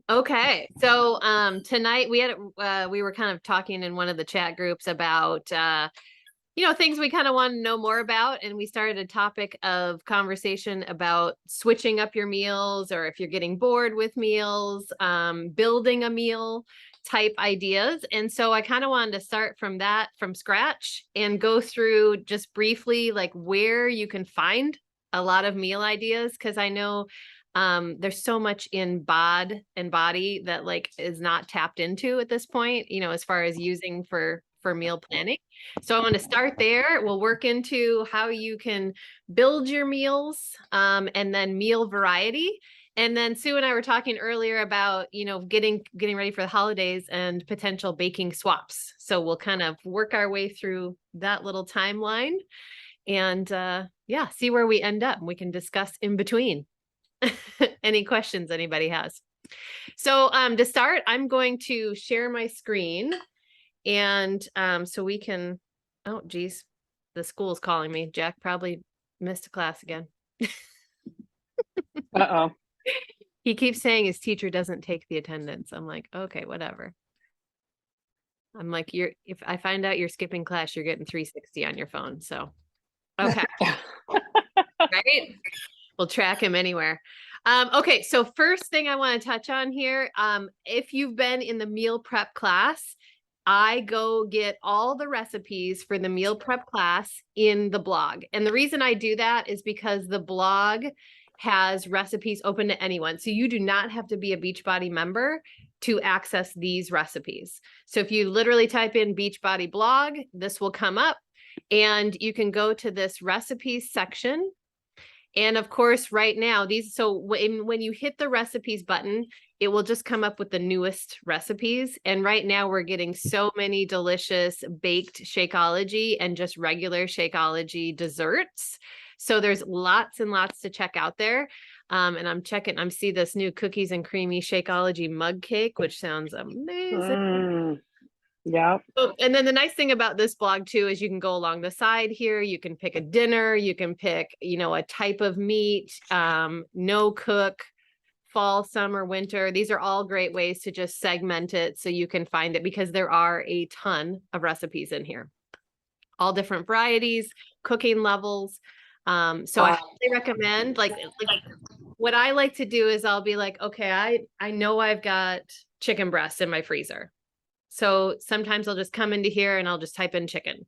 Okay. So tonight we were kind of talking in one of the chat groups about things we kind of want to know more about, and we started a topic of conversation about switching up your meals, or if you're getting bored with meals, building a meal type ideas. And so I kind of wanted to start from that from scratch and go through just briefly like where you can find a lot of meal ideas, because I know there's so much in bod and body that like is not tapped into at this point, as far as using for meal planning. So I want to start there. We'll work into how you can build your meals, and then meal variety. And then Sue and I were talking earlier about, getting ready for the holidays and potential baking swaps. So we'll kind of work our way through that little timeline and yeah, see where we end up. We can discuss in between. Any questions anybody has. So to start, I'm going to share my screen, and so we can, oh geez, the school's calling me. Jack probably missed a class again. Uh-oh. He keeps saying his teacher doesn't take the attendance. I'm like, okay, whatever. I'm like, if I find out you're skipping class, you're getting 360 on your phone. So, okay. Right? We'll track him anywhere. Okay, so first thing I want to touch on here, if you've been in the meal prep class, I go get all the recipes for the meal prep class in the blog. And the reason I do that is because the blog has recipes open to anyone. So you do not have to be a Beachbody member to access these recipes. So if you literally type in Beachbody blog, this will come up, and you can go to this recipes section. And of course, right now, so when you hit the recipes button, it will just come up with the newest recipes. And right now we're getting so many delicious baked Shakeology and just regular Shakeology desserts. So there's lots and lots to check out there. And I'm see this new cookies and creamy Shakeology mug cake, which sounds amazing. Yeah. Oh, and then the nice thing about this blog too is you can go along the side here. You can pick a dinner. You can pick, a type of meat, no cook, fall, summer, winter. These are all great ways to just segment it so you can find it, because there are a ton of recipes in here, all different varieties, cooking levels. So I highly recommend like what I like to do is I'll be like, okay, I know I've got chicken breasts in my freezer. So sometimes I'll just come into here and I'll just type in chicken,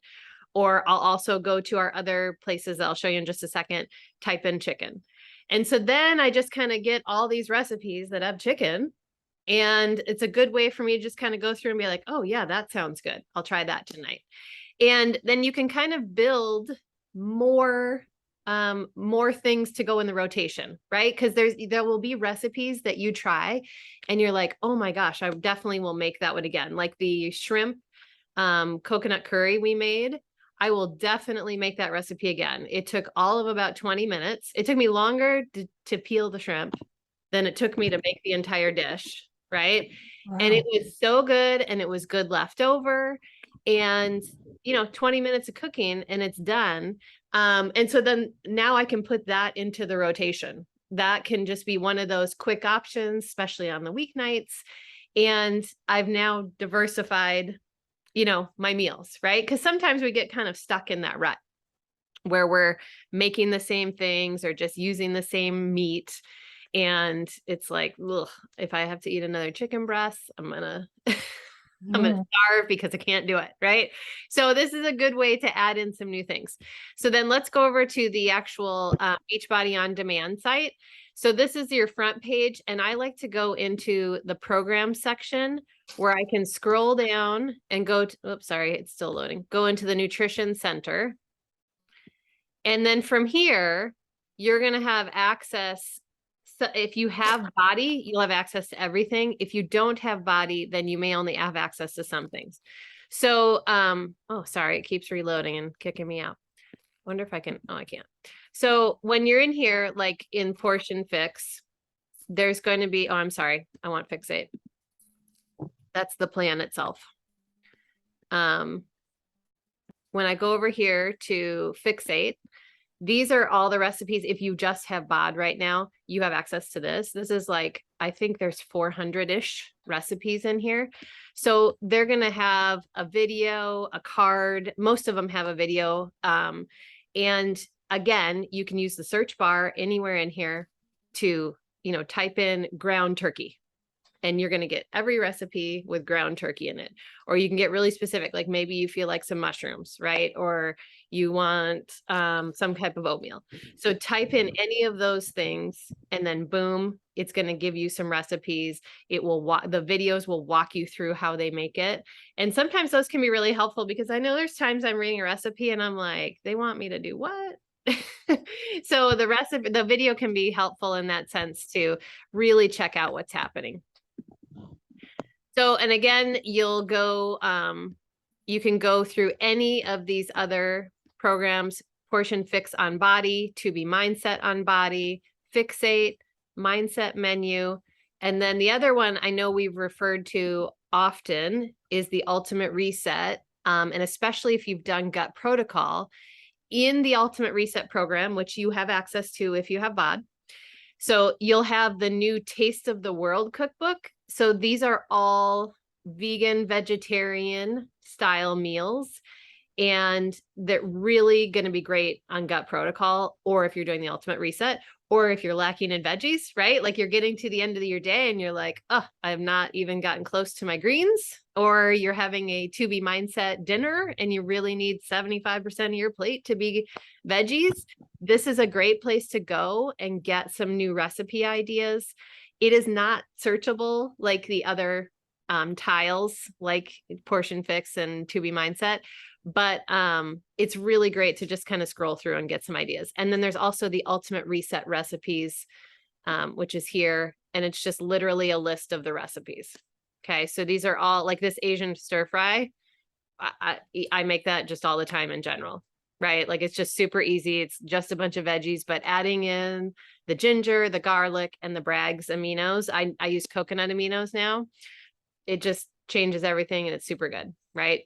or I'll also go to our other places that I'll show you in just a second, type in chicken. And so then I just kind of get all these recipes that have chicken, and it's a good way for me to just kind of go through and be like, oh yeah, that sounds good. I'll try that tonight. And then you can kind of build more more things to go in the rotation, right? Because there will be recipes that you try and you're like, oh my gosh, I definitely will make that one again. Like the shrimp coconut curry we made, I will definitely make that recipe again. It took all of about 20 minutes. It took me longer to peel the shrimp than it took me to make the entire dish, right? Wow. And it was so good, and it was good leftover, and 20 minutes of cooking and it's done. And so then now I can put that into the rotation. That can just be one of those quick options, especially on the weeknights. And I've now diversified, my meals, right? Because sometimes we get kind of stuck in that rut where we're making the same things or just using the same meat. And it's like, ugh, if I have to eat another chicken breast, I'm gonna starve because I can't do it, right? So this is a good way to add in some new things. So then let's go over to the actual Beachbody On Demand site. So this is your front page, and I like to go into the program section where I can scroll down and go to, oops, sorry, it's still loading. Go into the Nutrition Center. And then from here, you're going to have access. So if you have body, you'll have access to everything. If you don't have body, then you may only have access to some things. So, oh, sorry, it keeps reloading and kicking me out. Wonder if I can, oh, I can't. So when you're in here, like in Portion Fix, there's going to be, oh, I'm sorry, I want Fixate. That's the plan itself. When I go over here to Fixate, these are all the recipes. If you just have BOD right now, you have access to this. This is like, I think there's 400-ish recipes in here. So they're going to have a video, a card. Most of them have a video. And again, you can use the search bar anywhere in here to, type in ground turkey, and you're going to get every recipe with ground turkey in it. Or you can get really specific, like maybe you feel like some mushrooms, right? Or you want some type of oatmeal. So type in any of those things, and then boom, it's going to give you some recipes. It will the videos will walk you through how they make it. And sometimes those can be really helpful, because I know there's times I'm reading a recipe and I'm like, they want me to do what? So the video can be helpful in that sense to really check out what's happening. So, and again, you can go through any of these other programs: Portion Fix on Body, To Be Mindset on Body, Fixate, Mindset Menu. And then the other one I know we've referred to often is the Ultimate Reset. And especially if you've done Gut Protocol, in the Ultimate Reset program, which you have access to if you have BOD. So you'll have the new Taste of the World cookbook. So these are all vegan, vegetarian style meals, and they're really going to be great on Gut Protocol, or if you're doing the Ultimate Reset, or if you're lacking in veggies, right? Like you're getting to the end of your day and you're like, oh, I have not even gotten close to my greens. Or you're having a To Be Mindset dinner and you really need 75% of your plate to be veggies. This is a great place to go and get some new recipe ideas. It is not searchable like the other tiles, like Portion Fix and To Be Mindset, but it's really great to just kind of scroll through and get some ideas. And then there's also the Ultimate Reset recipes, which is here, and it's just literally a list of the recipes. Okay, so these are all like this Asian stir fry. I make that just all the time in general, right? Like it's just super easy. It's just a bunch of veggies, but adding in the ginger, the garlic, and the Bragg's aminos. I use coconut aminos now. It just changes everything and it's super good, right?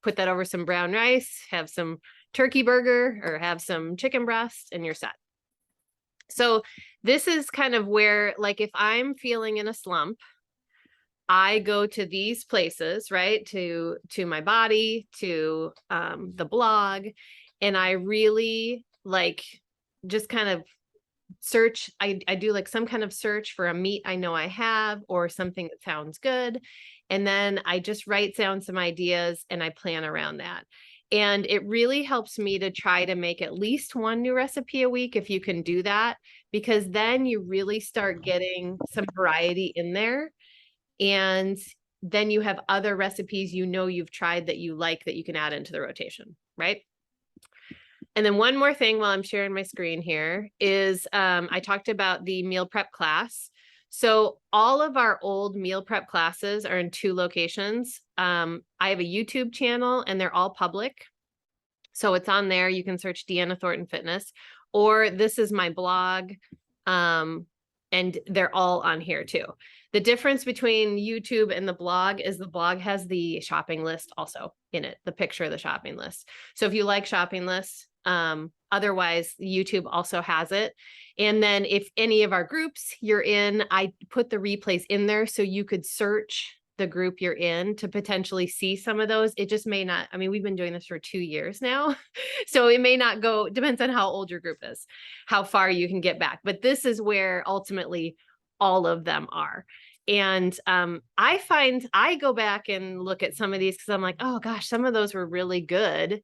Put that over some brown rice, have some turkey burger or have some chicken breast, and you're set. So this is kind of where, like, if I'm feeling in a slump, I go to these places, right? To my body, to the blog, and I really like just kind of search. I do like some kind of search for a meat I know I have or something that sounds good. And then I just write down some ideas and I plan around that. And it really helps me to try to make at least one new recipe a week if you can do that, because then you really start getting some variety in there. And then you have other recipes you've tried that you like that you can add into the rotation, right? And then one more thing while I'm sharing my screen here is I talked about the meal prep class. So all of our old meal prep classes are in 2 locations. I have a YouTube channel and they're all public. So it's on there. You can search Deanna Thornton Fitness, or this is my blog. And they're all on here too. The difference between YouTube and the blog is the blog has the shopping list also in it, the picture of the shopping list. So if you like shopping lists, otherwise YouTube also has it. And then if any of our groups you're in, I put the replays in there so you could search the group you're in to potentially see some of those. It just may not, I mean, we've been doing this for 2 years now. So it may not go, depends on how old your group is, how far you can get back. But this is where ultimately all of them are. And I find I go back and look at some of these because I'm like, oh gosh, some of those were really good.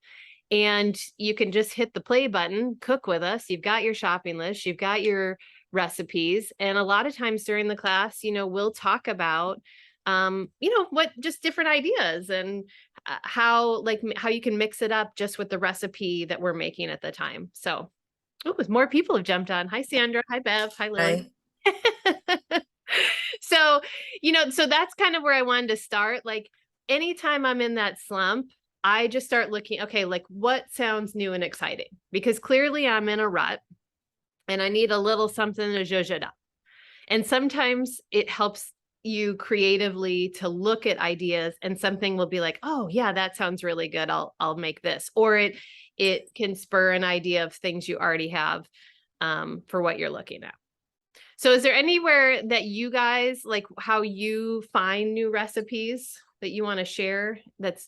And you can just hit the play button, cook with us. You've got your shopping list, you've got your recipes. And a lot of times during the class, we'll talk about what just different ideas and how you can mix it up just with the recipe that we're making at the time. So, more people have jumped on. Hi, Sandra. Hi, Bev. Hi, Lily. Hi. So, so that's kind of where I wanted to start. Like anytime I'm in that slump, I just start looking, okay, like what sounds new and exciting? Because clearly I'm in a rut and I need a little something to zhuzh it up. And sometimes it helps you creatively to look at ideas and something will be like, oh yeah, that sounds really good. I'll make this. Or it can spur an idea of things you already have for what you're looking at. So is there anywhere that you guys like how you find new recipes that you want to share?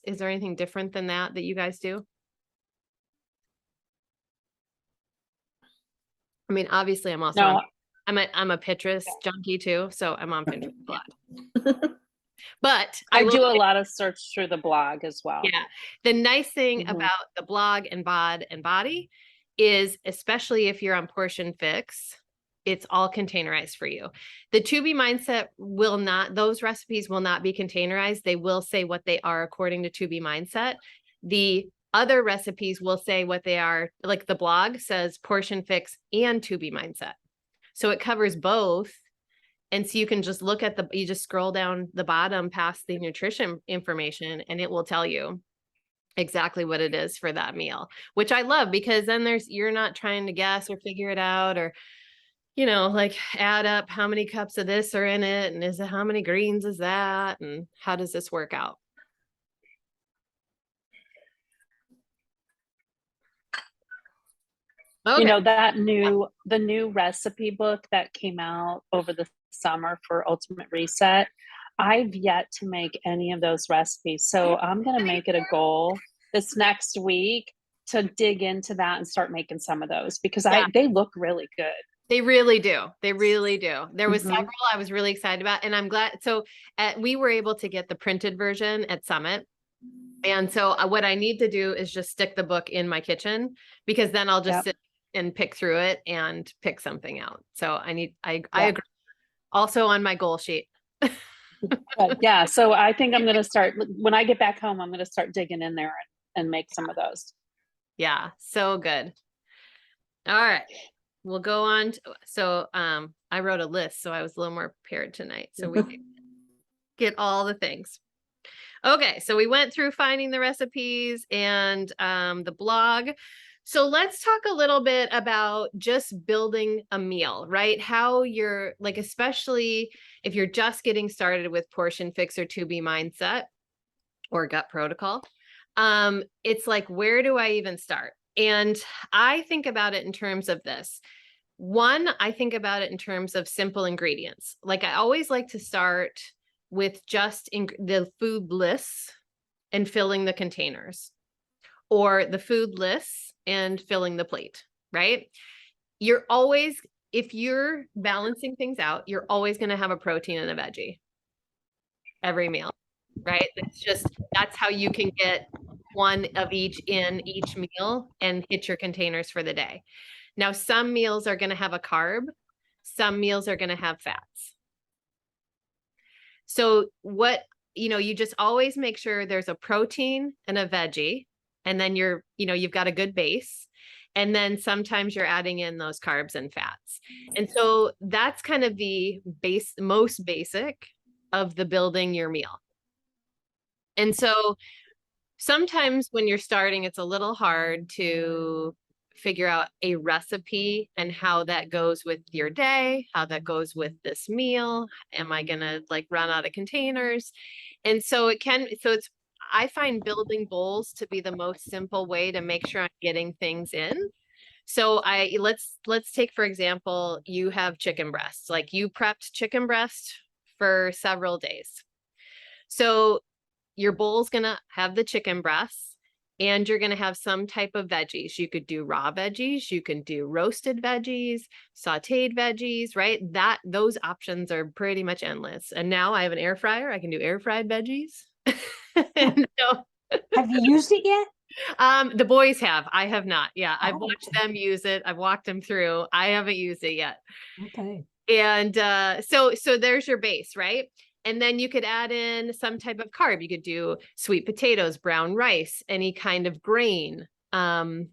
Is there anything different than that you guys do? I mean, obviously I'm also No, I'm a Pinterest junkie too, so I'm on Pinterest a lot. But I I will do a say, lot of search through the blog as well. yeah, the nice thing Mhm. about the blog and bod and body is, especially if you're on Portion Fix, it's all containerized for you. The To Be Mindset will not, those recipes will not be containerized. They will say what they are according to Be Mindset. The other recipes will say what they are, like the blog says Portion Fix and To Be Mindset. So it covers both. And so you can just look at you just scroll down the bottom past the nutrition information and it will tell you exactly what it is for that meal, which I love because then you're not trying to guess or figure it out or, like add up how many cups of this are in it and how many greens is that and how does this work out? Okay. The new recipe book that came out over the summer for Ultimate Reset, I've yet to make any of those recipes. So I'm going to make it a goal this next week to dig into that and start making some of those because Yeah, they look really good. they really do. They really do. There was Mhm. several I was really excited about and I'm glad. So we were able to get the printed version at Summit. And so what I need to do is just stick the book in my kitchen because then I'll just Yep. sit and pick through it and pick something out. So I Yep. agree. Also on my goal sheet. Yeah. So I think I'm going to start when I get back home, I'm going to start digging in there and make some of those. Yeah, so good. All right. We'll go on. So I wrote a list, so I was a little more prepared tonight. So we can get all the things. Okay, so we went through finding the recipes and the blog. So let's talk a little bit about just building a meal, right? How you're like, especially if you're just getting started with Portion Fix or To Be Mindset or Gut Protocol. It's like, where do I even start? And I think about it in terms of this. One, I think about it in terms of simple ingredients. Like I always like to start with just the food lists and filling the containers or the food lists and filling the plate, right? You're always, if you're balancing things out, you're always going to have a protein and a veggie every meal, right? That's how you can get one of each in each meal and hit your containers for the day. Now, some meals are going to have a carb, some meals are going to have fats. So you just always make sure there's a protein and a veggie, and then you've got a good base. And then sometimes you're adding in those carbs and fats. And so that's kind of the most basic of the building your meal. And so sometimes when you're starting, it's a little hard to figure out a recipe and how that goes with your day, how that goes with this meal. Am I going to like run out of containers? And so I find building bowls to be the most simple way to make sure I'm getting things in. So let's take, for example, you have chicken breasts, like you prepped chicken breast for several days. So your bowl's going to have the chicken breasts and you're going to have some type of veggies. You could do raw veggies, you can do roasted veggies, sauteed veggies, right? Those options are pretty much endless. And now I have an air fryer. I can do air fried veggies. Have you used it yet? The boys have. I have not. Yeah, I've Oh, watched okay. them use it. I've walked them through. I haven't used it yet. Okay. And so there's your base, right? And then you could add in some type of carb. You could do sweet potatoes, brown rice, any kind of grain. Trying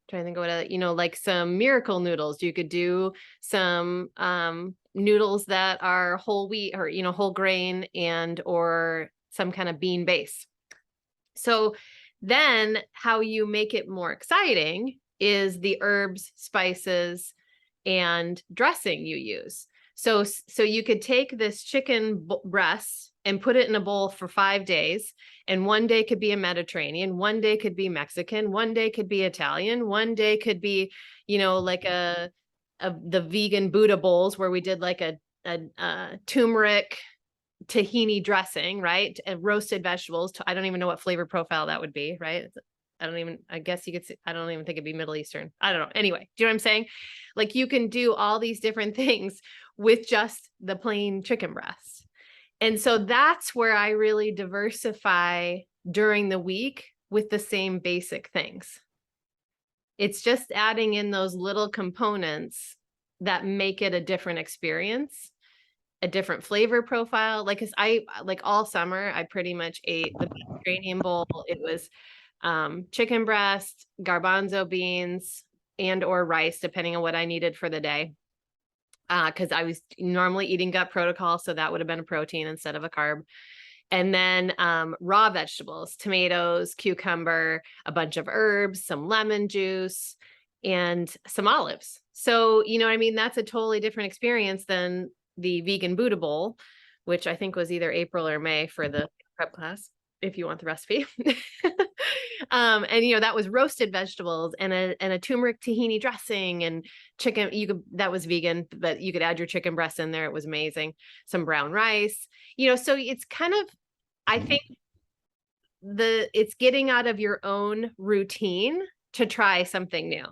to think of what, like some miracle noodles. You could do some noodles that are whole wheat or, whole grain or some kind of bean base. So then how you make it more exciting is the herbs, spices, and dressing you use. So you could take this chicken breast and put it in a bowl for 5 days. And one day could be a Mediterranean, one day could be Mexican, one day could be Italian, one day could be, like a the vegan Buddha bowls where we did like a turmeric tahini dressing, right? And roasted vegetables. I don't even know what flavor profile that would be, right? I guess you could say, I don't even think it'd be Middle Eastern. I don't know. Anyway, do you know what I'm saying? Like you can do all these different things with just the plain chicken breast. And so that's where I really diversify during the week with the same basic things. It's just adding in those little components that make it a different experience, a different flavor profile. Like, cause I like all summer, I pretty much ate the Mediterranean bowl. It was chicken breast, garbanzo beans, and or rice, depending on what I needed for the day. Because I was normally eating gut protocol, so that would have been a protein instead of a carb. And then raw vegetables, tomatoes, cucumber, a bunch of herbs, some lemon juice, and some olives. So, you know what I mean? That's a totally different experience than the vegan Buddha bowl, which I think was either April or May for the prep class, if you want the recipe. And you know, that was roasted vegetables and a turmeric tahini dressing and chicken. That was vegan, but you could add your chicken breast in there. It was amazing. Some brown rice, you know, so it's kind of, I think it's getting out of your own routine to try something new.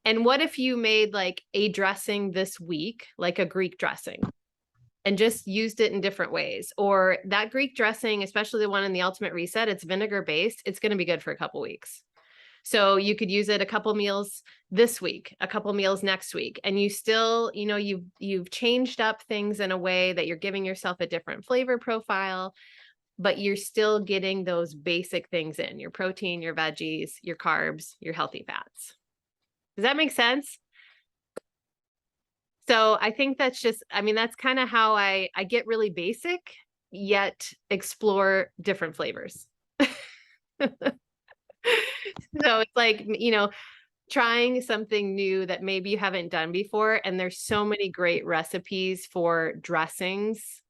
And what if you made like a dressing this week, like a Greek dressing, and just used it in different ways? Or that Greek dressing, especially the one in the Ultimate Reset, it's vinegar based. It's going to be good for a couple weeks. So you could use it a couple meals this week, a couple meals next week, and you still, you know, you've changed up things in a way that you're giving yourself a different flavor profile, but you're still getting those basic things in: your protein, your veggies, your carbs, your healthy fats. Does that make sense? So I think that's just, I mean, that's kind of how I get really basic, yet explore different flavors. So it's like, you know, trying something new that maybe you haven't done before. And there's so many great recipes for dressings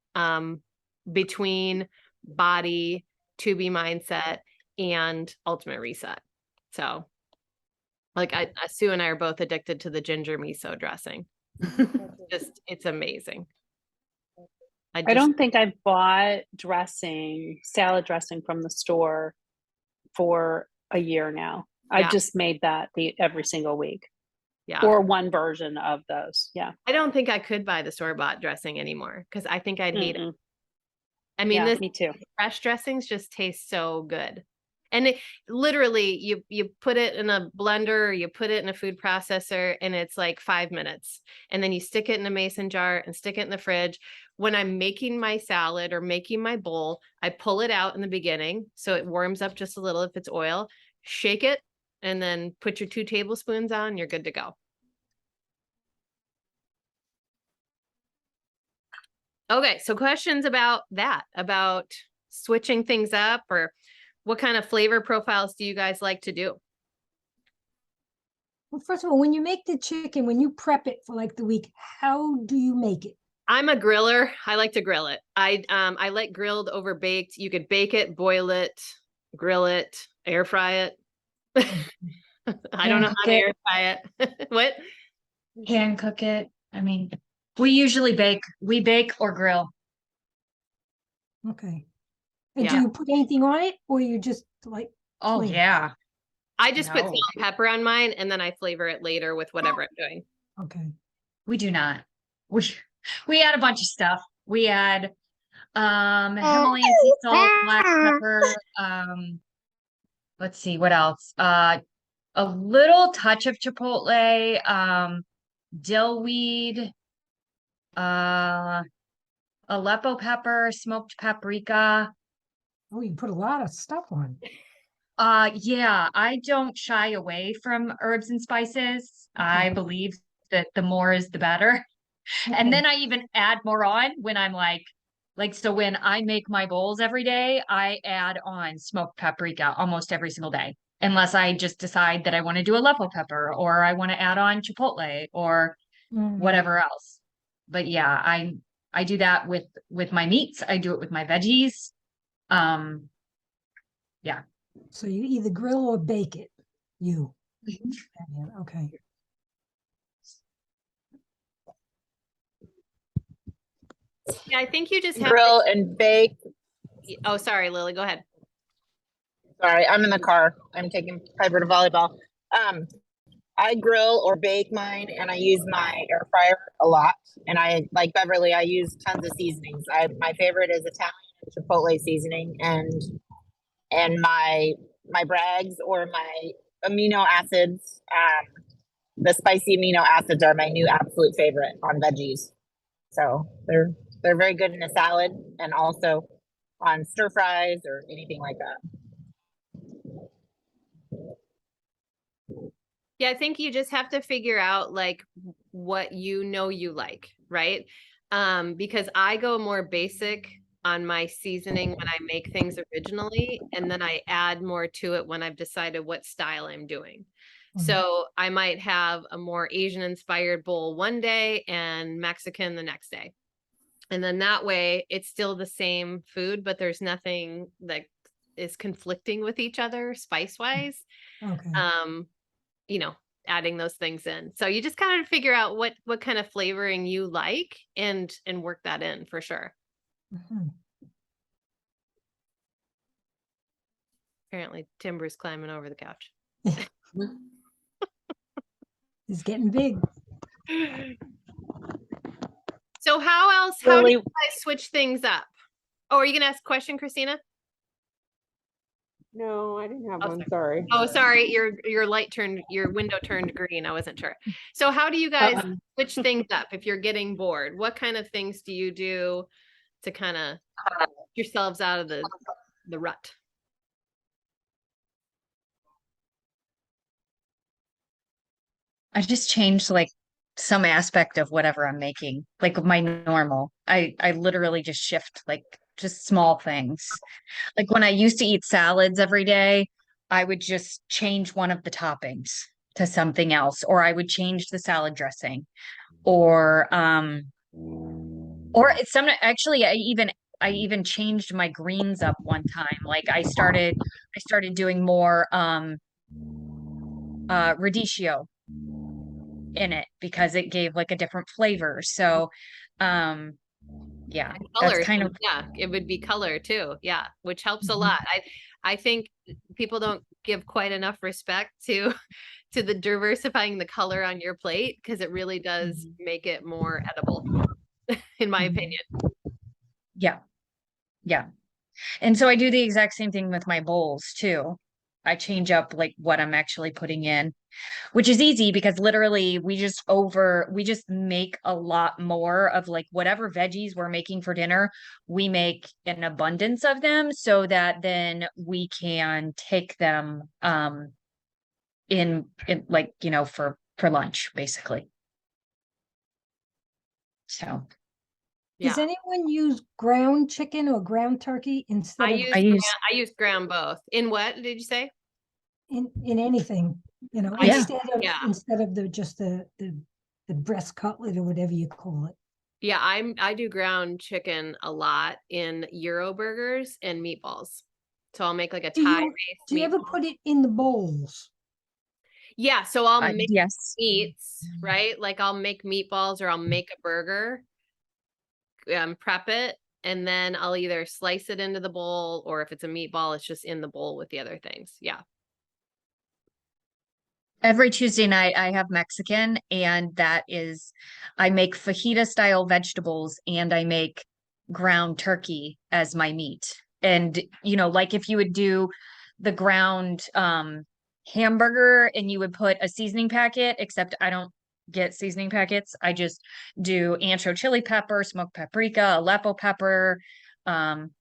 between Body, To Be Mindset, and Ultimate Reset. So like Sue and I are both addicted to the ginger miso dressing. It's amazing. I don't think I've bought salad dressing from the store for a year now. Yeah. I've just made that every single week. Yeah. Or one version of those. Yeah. I don't think I could buy the store-bought dressing anymore because I think I'd hate it. I mean, yeah, me too. Fresh dressings just taste so good. And it literally, you put it in a blender or you put it in a food processor and it's like 5 minutes. And then you stick it in a mason jar and stick it in the fridge. When I'm making my salad or making my bowl, I pull it out in the beginning so it warms up just a little if it's oil, shake it, and then put your 2 tablespoons on, you're good to go. Okay, so questions about that, about switching things up, or what kind of flavor profiles do you guys like to do? Well, first of all, when you make the chicken, when you prep it for like the week, how do you make it? I'm a griller. I like to grill it. I like grilled over baked. You could bake it, boil it, grill it, air fry it. I don't know how to air fry it. What? Hand cook it. I mean, we usually bake. We bake or grill. Okay. And do you put anything on it, or you just like? Oh plain? yeah. I just put salt and pepper on mine, and then I flavor it later with whatever I'm doing. Okay. We do not. We add a bunch of stuff. We add Himalayan sea salt, black pepper, let's see what else. A little touch of chipotle, dill weed, Aleppo pepper, smoked paprika. Oh, you put a lot of stuff on. Yeah, I don't shy away from herbs and spices. I believe that the more is the better. And then I even add more on when I'm like, so when I make my bowls every day, I add on smoked paprika almost every single day, unless I just decide that I want to do Aleppo pepper or I want to add on chipotle or whatever else. But yeah, I do that with my meats. I do it with my veggies. Yeah. So you either grill or bake it. Okay. Yeah, I think you just have grill and bake. oh, sorry, Lily, go ahead. Sorry, I'm in the car. I'm taking Piper to volleyball. I grill or bake mine, and I use my air fryer a lot. And I, like Beverly, I use tons of seasonings. My favorite is Italian chipotle seasoning, and my Bragg's or my amino acids. The spicy amino acids are my new absolute favorite on veggies. So they're very good in a salad and also on stir fries or anything like that. Yeah, I think you just have to figure out like what you know you like, right? Because I go more basic on my seasoning when I make things originally, and then I add more to it when I've decided what style I'm doing. So I might have a more Asian inspired bowl one day and Mexican the next day. And then that way it's still the same food, but there's nothing that is conflicting with each other spice wise. Okay. You know, adding those things in. So you just kind of figure out what kind of flavoring you like and work that in for sure. Mhm. Apparently Timber's climbing over the couch. It's getting big. So how else, how do Lily, you guys switch things up? Oh, are you gonna ask a question, Christina? No, I didn't have Oh, one. Sorry. Oh, sorry, your light turned, your window turned green. I wasn't sure. So how do you guys switch things up if you're getting bored? What kind of things do you do to kind of yourselves out of the rut? I just changed like some aspect of whatever I'm making, like my normal. I literally just shift like just small things. Like when I used to eat salads every day, I would just change one of the toppings to something else, or I would change the salad dressing, or it's some actually I even changed my greens up one time. Like I started doing more radicchio in it because it gave like a different flavor. So yeah, And that's colors, kind of yeah, it would be color too. Yeah, which helps a Mhm. lot. I think people don't give quite enough respect to to the diversifying the color on your plate because it really does make it more edible, in my Mhm. opinion. yeah, yeah. And so I do the exact same thing with my bowls too. I change up like what I'm actually putting in, which is easy because literally we just make a lot more of like whatever veggies we're making for dinner. We make an abundance of them so that then we can take them in like, you know, for lunch basically. So Does Yeah, anyone use ground chicken or ground turkey instead of I use ground both. In what did you say? in anything? You know, I use- instead yeah. of the breast cutlet or whatever you call it. Yeah, I do ground chicken a lot in Euro burgers and meatballs. So I'll make like a Do you Thai-based do you ever meatball. put it in the bowls? Yeah, so I'll make yes. meats, right? Like I'll make meatballs or I'll make a burger, prep it, and then I'll either slice it into the bowl or if it's a meatball, it's just in the bowl with the other things. Yeah. Every Tuesday night I have Mexican, and that is I make fajita style vegetables and I make ground turkey as my meat. And you know, like if you would do the ground hamburger and you would put a seasoning packet, except I don't get seasoning packets. I just do ancho chili pepper, smoked paprika, Aleppo pepper,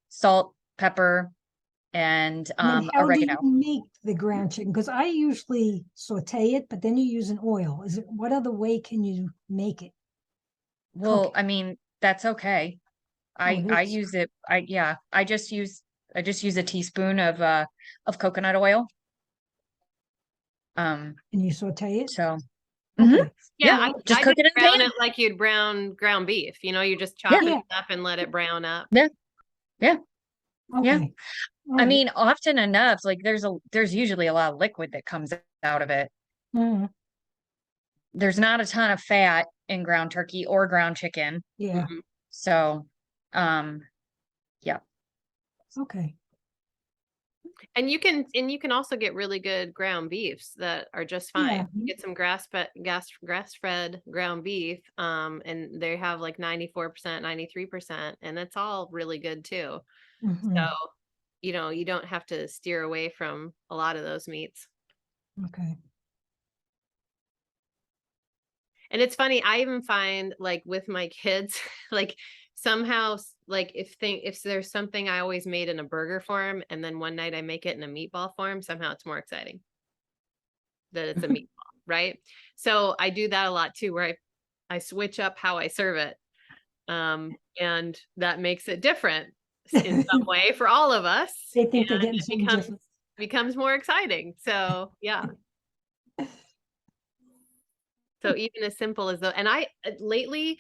salt, pepper, and And then how do you oregano. make the ground chicken? Because I usually saute it, but then you use an oil. What other way can you make it? Well, Cook I mean, that's okay. I it is. use it. I just use a teaspoon of coconut oil. Um, And you saute it? so mhm. Okay. Yeah, Yeah, I just I cook just it in the brown pan. it like you'd brown ground beef. You know, you just Yeah. chop it Yeah. up and let it brown up. Yeah. Yeah. Okay. All I right. mean, often enough, like there's usually a lot of liquid that comes out of it. Mhm. There's not a ton of fat in ground turkey or ground chicken. Yeah. Mhm. So Yeah. Okay. And you can also get really good ground beefs that are just Yeah. fine. Get some grass fed ground beef, and they have like 94%, 93%, and it's all really good too. Mhm. So, you don't have to steer away from a lot of those meats. Okay. And it's funny, I even find like with my kids, like somehow like if there's something I always made in a burger form and then one night I make it in a meatball form, somehow it's more exciting that it's a meatball, right? So I do that a lot too, where I switch up how I serve it. And that makes it different in some way for all of us. They think they're And getting it something different. becomes more exciting. So yeah. So even as simple as and lately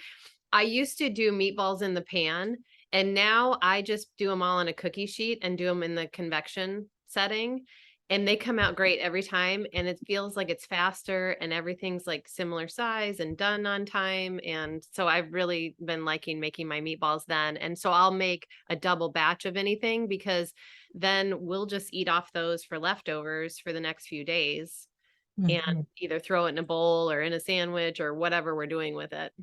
I used to do meatballs in the pan, and now I just do them all on a cookie sheet and do them in the convection setting, and they come out great every time, and it feels like it's faster and everything's like similar size and done on time. And so I've really been liking making my meatballs then. And so I'll make a double batch of anything because then we'll just eat off those for leftovers for the next few days and Mhm. either throw it in a bowl or in a sandwich or whatever we're doing with it.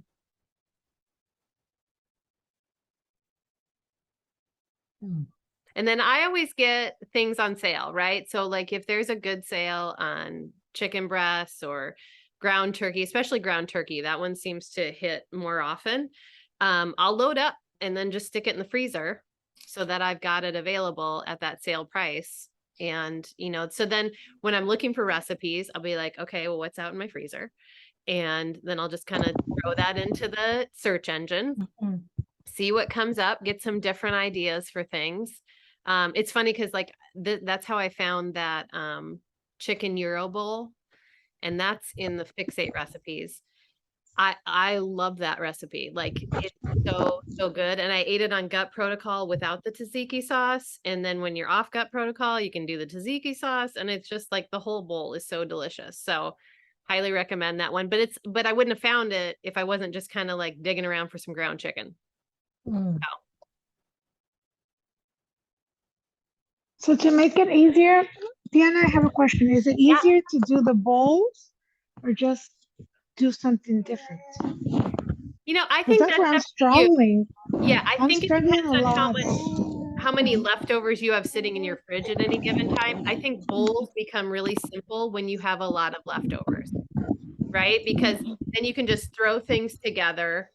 Mm. And then I always get things on sale, right? So like if there's a good sale on chicken breasts or ground turkey, especially ground turkey, that one seems to hit more often. I'll load up and then just stick it in the freezer so that I've got it available at that sale price. And, so then when I'm looking for recipes, I'll be like, okay, well, what's out in my freezer? And then I'll just kind of throw that into the search engine, Mhm. see what comes up, get some different ideas for things. It's funny because like that's how I found that chicken Euro bowl, and that's in the Fixate recipes. I love that recipe. Like it's so good. And I ate it on Gut Protocol without the tzatziki sauce. And then when you're off Gut Protocol, you can do the tzatziki sauce, and it's just like the whole bowl is so delicious. So highly recommend that one. But I wouldn't have found it if I wasn't just kind of like digging around for some ground chicken. Mm. So to make it easier, Diana, I have a question. Is it Yeah. easier to do the bowls or just do something different? I Because think that's that's where I'm up to you. struggling. Yeah, I I'm think it struggling depends a on lot. how many leftovers you have sitting in your fridge at any given time. I think bowls become really simple when you have a lot of leftovers, right? Because then you can just throw things together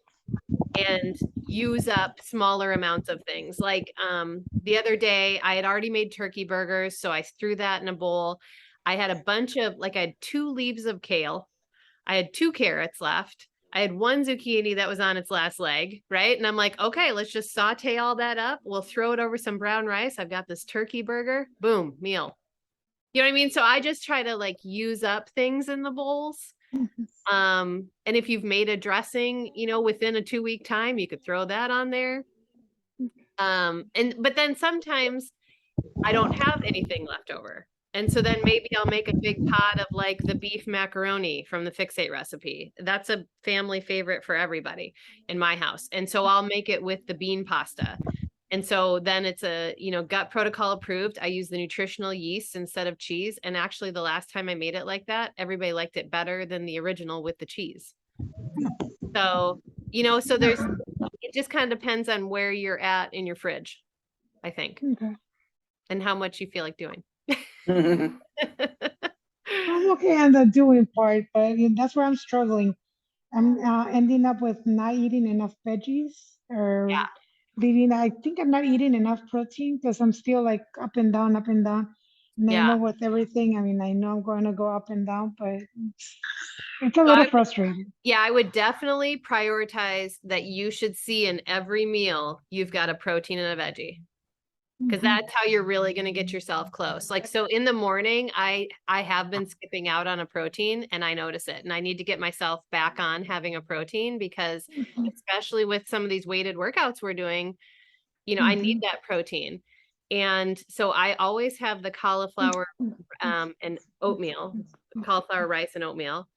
and use up smaller amounts of things. Like the other day, I had already made turkey burgers, so I threw that in a bowl. I had a bunch of I had 2 leaves of kale. I had 2 carrots left. I had 1 zucchini that was on its last leg, right? And I'm like, okay, let's just saute all that up. We'll throw it over some brown rice. I've got this turkey burger. Boom, meal. You know what I mean? So I just try to like use up things in the bowls. And if you've made a dressing, within a 2-week time, you could throw that on there. But then sometimes I don't have anything left over. And so then maybe I'll make a big pot of like the beef macaroni from the Fixate recipe. That's a family favorite for everybody in my house. And so I'll make it with the bean pasta. And so then it's Gut Protocol approved. I use the nutritional yeast instead of cheese. And actually the last time I made it like that, everybody liked it better than the original with the cheese. So, so it just kind of depends on where you're at in your fridge, I think, Okay. and how much you feel like doing. I'm okay on the doing part, but that's where I'm struggling. I'm ending up with not eating enough veggies or I think I'm not eating enough protein because I'm still like up and down, up and down. And I know with everything, I know I'm going to go up and down, but it's a little frustrating. Yeah, I would definitely prioritize that you should see in every meal, you've got a protein and a veggie. Because that's how you're really going to get yourself close. Like, so in the morning, I have been skipping out on a protein and I notice it. And I need to get myself back on having a protein because especially with some of these weighted workouts we're doing, I need that protein. And so I always have the cauliflower and oatmeal, cauliflower rice and oatmeal.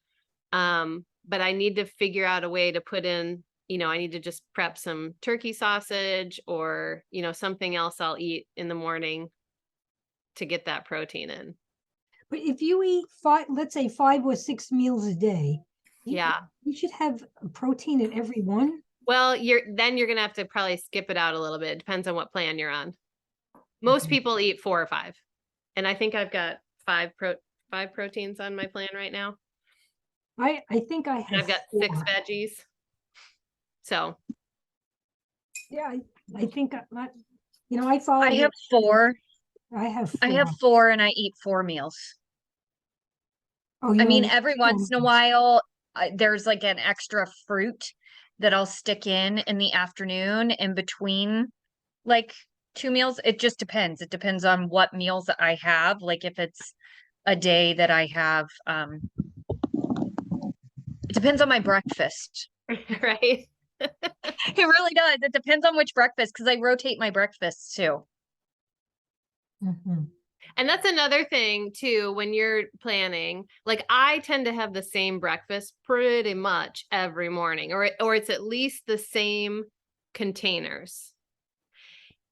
But I need to figure out a way to put in I need to just prep some turkey sausage or, something else I'll eat in the morning to get that protein in. But if you eat five, let's say 5 or 6 meals a day, Yeah. you should have a protein in every one. Well, you're going to have to probably skip it out a little bit. It depends on what plan you're on. Most Okay. people eat 4 or 5. And I think I've got 5 proteins on my plan right now. I think I And have I've got 6 4. veggies. So, Yeah, I think I follow. I have 4. I have 4. I have 4 and I eat 4 meals. Oh, I you mean, only every eat 4 once in a meals. while, there's like an extra fruit that I'll stick in the afternoon in between like 2 meals. It just depends. It depends on what meals that I have. Like if it's a day that I have, it depends on my breakfast. right? It really does. It depends on which breakfast because I rotate my breakfasts too. Mhm. And that's another thing too, when you're planning, like I tend to have the same breakfast pretty much every morning, or it's at least the same containers.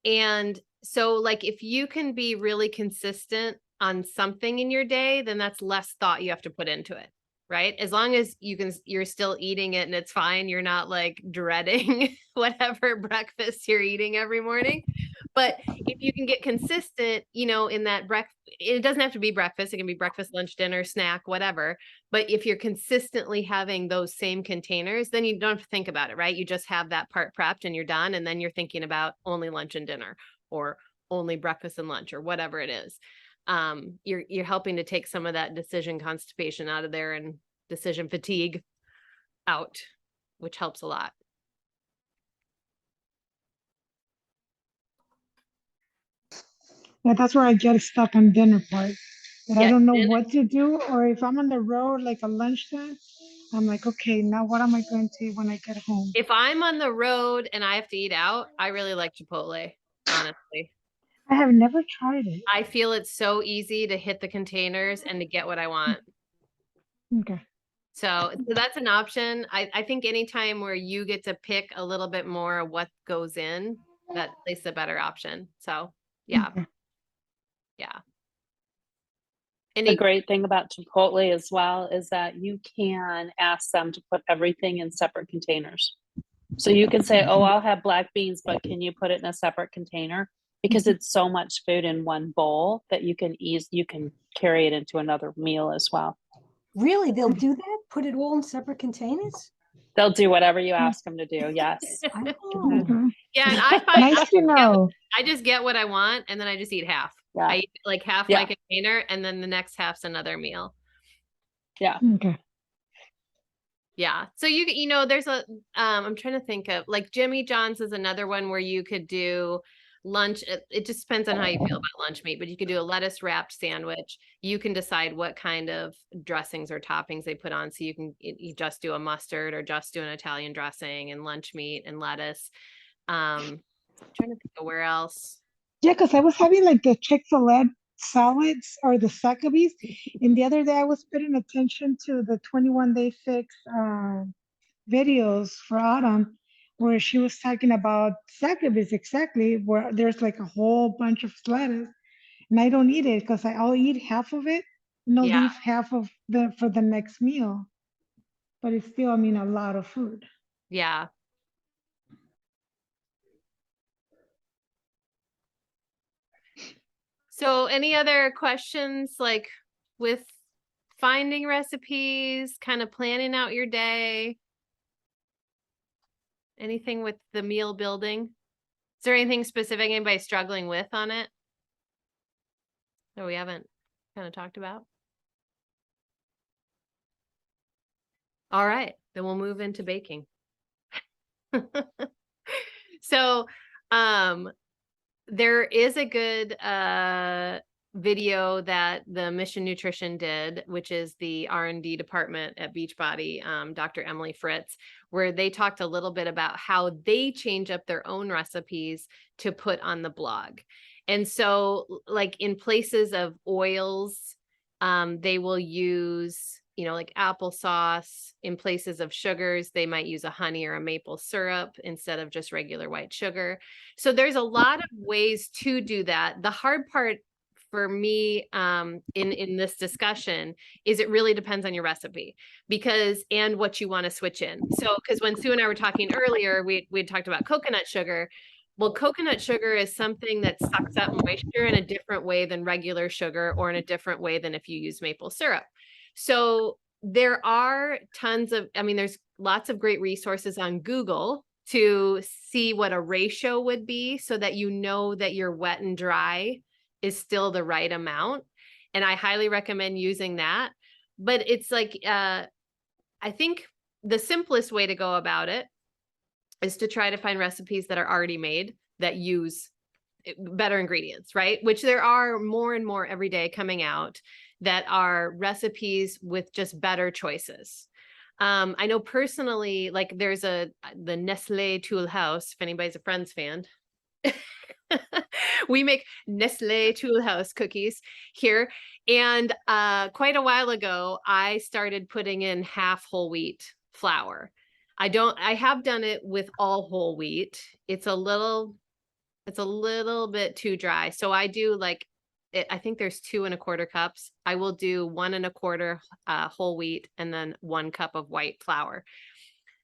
And so like if you can be really consistent on something in your day, then that's less thought you have to put into it, right? As long as you're still eating it and it's fine, you're not like dreading whatever breakfast you're eating every morning. But if you can get consistent, in that breakfast, it doesn't have to be breakfast. It can be breakfast, lunch, dinner, snack, whatever. But if you're consistently having those same containers, then you don't have to think about it, right? You just have that part prepped and you're done. And then you're thinking about only lunch and dinner or only breakfast and lunch or whatever it is. You're helping to take some of that decision constipation out of there and decision fatigue out, which helps a lot. Yeah, that's where I get stuck on dinner part. But I Yeah, don't know dinner- what to do, or if I'm on the road, like a lunchtime, I'm like, okay, now what am I going to eat when I get home? If I'm on the road and I have to eat out, I really like Chipotle, honestly. I have never tried it. I feel it's so easy to hit the containers and to get what I want. Okay. So that's an option. I think anytime where you get to pick a little bit more of what goes in, that's a better option. So yeah, Okay. yeah. The great thing about Chipotle as well is that you can ask them to put everything in separate containers. So you can say, oh, I'll have black beans, but can you put it in a separate container? Because it's so much food in one bowl that you can carry it into another meal as well. Really, they'll do that? Put it all in separate containers? They'll do whatever you ask them to do. Yes. Oh, Okay. Yeah, and I find Nice to know. I just get what I want and then I just eat half. Yeah. I eat like half Yeah. my container and then the next half's another meal. Yeah. Okay. Yeah. So there's I'm trying to think of like Jimmy John's is another one where you could do lunch. It just depends on how you feel about lunch meat, but you could do a lettuce wrapped sandwich. You can decide what kind of dressings or toppings they put on. So you just do a mustard or just do an Italian dressing and lunch meat and lettuce. I'm trying to think of where else. Yeah, because I was having like the Chick-fil-A salads or the Saccabees, and the other day I was paying attention to the 21 Day Fix videos for Autumn, where she was talking about Saccabees exactly, where there's like a whole bunch of lettuce, and I don't eat it because I'll eat half of it, and I'll Yeah. leave half of for the next meal. But it's still, I mean, a lot of food. Yeah. So any other questions like with finding recipes, kind of planning out your day? Anything with the meal building? Is there anything specific anybody struggling with on it? That we haven't kind of talked about? All right, then we'll move into baking. So, there is a good video that the Mission Nutrition did, which is the R&D department at Beachbody, Dr. Emily Fritz, where they talked a little bit about how they change up their own recipes to put on the blog. And so like in places of oils, they will use like applesauce. In places of sugars, they might use a honey or a maple syrup instead of just regular white sugar. So there's a lot of ways to do that. The hard part for me in this discussion is it really depends on your recipe and what you want to switch in. So because when Sue and I were talking earlier, we had talked about coconut sugar. Well, coconut sugar is something that sucks up moisture in a different way than regular sugar, or in a different way than if you use maple syrup. So there are there's lots of great resources on Google to see what a ratio would be so that you know that your wet and dry is still the right amount. And I highly recommend using that. But it's like, I think the simplest way to go about it is to try to find recipes that are already made that use better ingredients, right? Which there are more and more every day coming out that are recipes with just better choices. I know personally, like there's the Nestle Tool House, if anybody's a Friends fan. We make Nestle Tool House cookies here. And quite a while ago, I started putting in half whole wheat flour. I have done it with all whole wheat. It's a little bit too dry. So I do I think there's 2¼ cups. I will do 1¼ whole wheat and then 1 cup of white flour.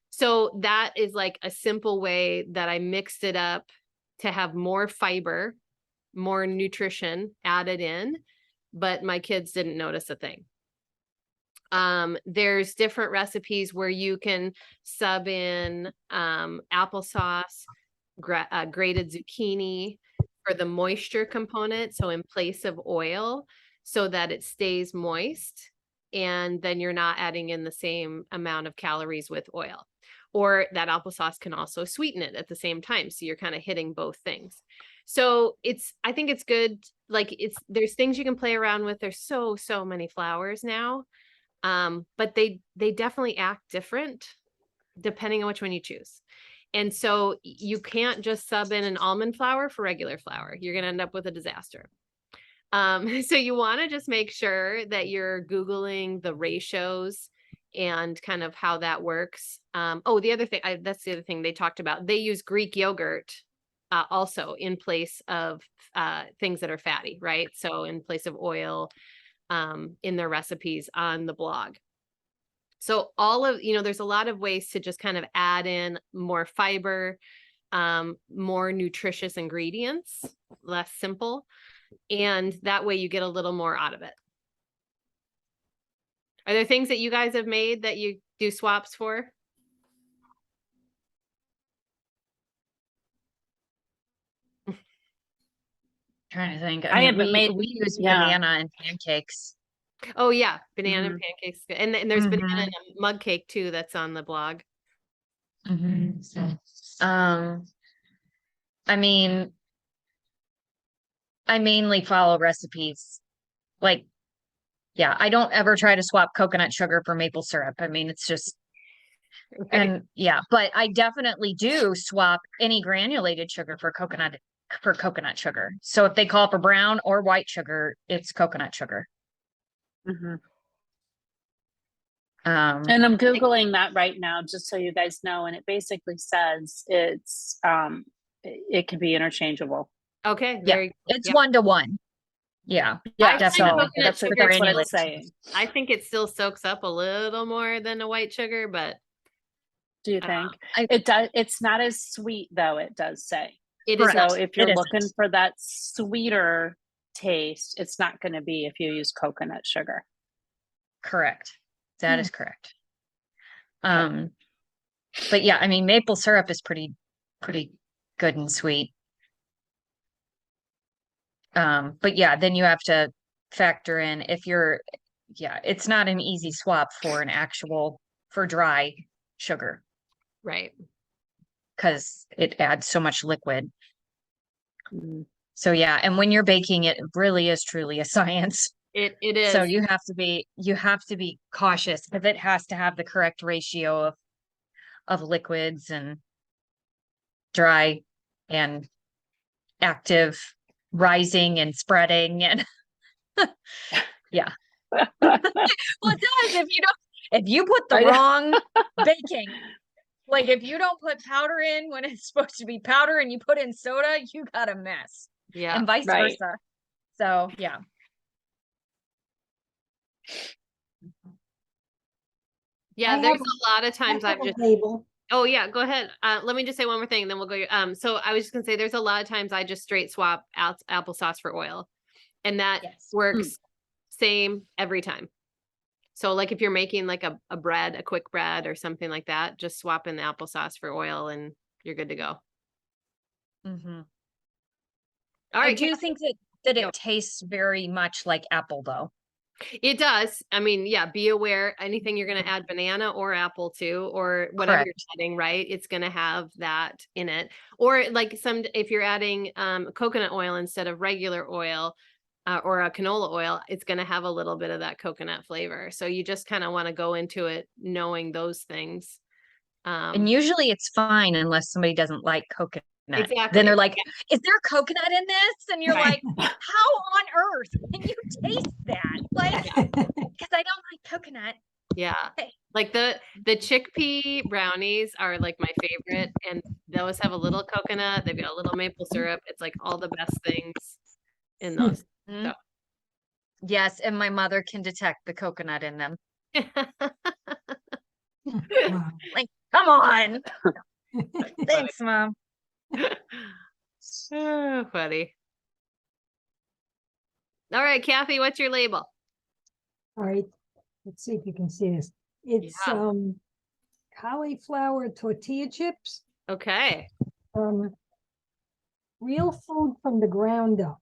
So that is like a simple way that I mixed it up to have more fiber, more nutrition added in, but my kids didn't notice a thing. There's different recipes where you can sub in applesauce, grated zucchini for the moisture component. So in place of oil, so that it stays moist, and then you're not adding in the same amount of calories with oil. Or that applesauce can also sweeten it at the same time. So you're kind of hitting both things. So I think it's good. There's things you can play around with. There's so many flours now. But they definitely act different depending on which one you choose. And so you can't just sub in an almond flour for regular flour. You're going to end up with a disaster. So you want to just make sure that you're Googling the ratios and kind of how that works. The other thing, that's the other thing they talked about. They use Greek yogurt also in place of things that are fatty, right? So in place of oil in their recipes on the blog. So there's a lot of ways to just kind of add in more fiber, more nutritious ingredients, less simple. And that way you get a little more out of it. Are there things that you guys have made that you do swaps for? Trying to think. I haven't made- we use yeah. banana and pancakes. Oh yeah, banana and pancakes. And there's banana Mhm. and a mug cake too that's on the blog. I mean, I mainly follow recipes. I don't ever try to swap coconut sugar for maple syrup. I mean, it's just, but I definitely do swap any granulated sugar for coconut sugar. So if they call for brown or white sugar, it's coconut sugar. Mhm. And I'm Googling that right now, just so you guys know. And it basically says it can be interchangeable. Okay, It's 1-to-1. Yeah, Yeah, definitely. That's what granulated it's saying. I think it still soaks up a little more than a white sugar, but Do you think? I- It does. It's not as sweet though, it does say. it is. Correct. So if you're It looking isn't. for that sweeter taste, it's not going to be if you use coconut sugar. Correct. That is correct. But yeah, I mean, maple syrup is pretty good and sweet. But yeah, then you have to factor in it's not an easy swap for dry sugar, Right. because it adds so much liquid. So yeah, and when you're baking, it really is truly a science. It is. So you have to be cautious, because it has to have the correct ratio of liquids and dry and active, rising and spreading, and Well, it does if you put the I know. wrong baking, like if you don't put powder in when it's supposed to be powder and you put in soda, you got a mess. Yeah. And vice Right. versa. So yeah. Yeah, I there's have a lot of times I have I've a just label. Oh yeah, go ahead. Let me just say one more thing, then we'll go. So I was just gonna say, there's a lot of times I just straight swap out applesauce for oil, and that Yes. works same every time. So like if you're making like a bread, a quick bread or something like that, just swap in the applesauce for oil and you're good to go. Mm-hmm. All I right, do think that Go. it tastes very much like apple though. it does. I mean, yeah, be aware anything you're going to add banana or apple to, or whatever you're Correct. adding, right? It's going to have that in it. Or like if you're adding coconut oil instead of regular oil or a canola oil, it's going to have a little bit of that coconut flavor. So you just kind of want to go into it knowing those things. And usually it's fine unless somebody doesn't like coconut. Exactly. Then they're like, is there coconut in this? And you're Right. like, how on earth can you taste that? Like, because I don't like coconut. Yeah. Okay. Like the chickpea brownies are like my favorite, and those have a little coconut, they've got a little maple syrup. It's like all the best things in those. Mhm. So. Yes, and my mother can detect the coconut in them. Wow. Like, come on. Thanks, Mom. Oh, funny. All right, Kathy, what's your label? All right, let's see if you can see this. It's Yeah. cauliflower tortilla chips, Okay. real food from the ground up.